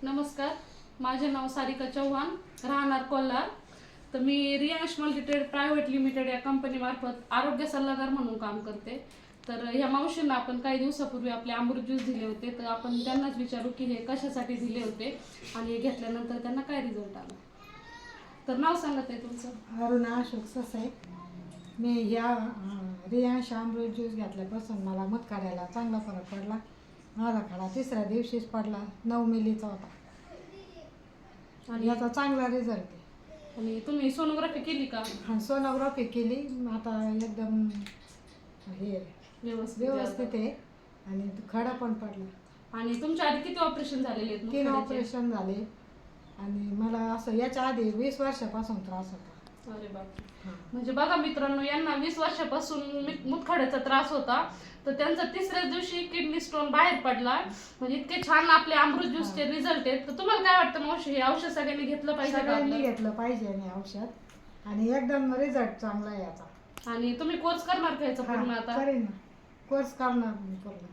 नमस्कार, माझे नाव सारिका चव्हाण, राहणार कोल्हार. तर मी रियांश मल्टीट्रेड प्रायव्हेट लिमिटेड या कंपनीमार्फत आरोग्य सल्लागार म्हणून काम करते. तर ह्या मावशींना आपण काही दिवसापूर्वी आपले अमृत ज्यूस दिले होते, तर आपण त्यांनाच विचारू की हे कशासाठी दिले होते आणि हे घेतल्यानंतर त्यांना काय रिझल्ट आला. तर नाव सांगत आहे तुमचं? अरुणा अशोक ससाई. मी ह्या रियांश अमृत ज्यूस घेतल्यापासून मला मध काढायला चांगला फरक पडला. माझा खडा तिसऱ्या दिवशीच पडला, 9 मिलीचा होता आणि याचा चांगला रिझल्ट आहे. आणि तुम्ही सोनोग्राफी केली का? हा, सोनोग्राफी केली. आता एकदम हे व्यवस्थित आहे आणि खडा पण पडला. आणि तुमच्या आधी किती ऑपरेशन झालेले आहेत? 3 ऑपरेशन झाले आणि मला असं याच्या आधी 20 वर्षापासून त्रास होता. अरे बाप, म्हणजे बघा मित्रांनो, यांना 20 वर्षापासून मुतखड्याचा त्रास होता, तर त्यांचा तिसऱ्या दिवशी किडनी स्टोन बाहेर पडला. म्हणजे इतके छान आपले अमृत ज्यूसचे रिझल्ट आहेत. तर तुम्हाला काय वाटतं मावशी, हे औषध सगळ्यांनी घेतलं पाहिजे का? सगळ्यांनी घेतलं पाहिजे आणि औषध, आणि एकदम रिझल्ट चांगला आहे याचा. आणि तुम्ही कोर्स करणार का याचा पूर्ण आता? करेन ना, कोर्स करणार मी पूर्ण.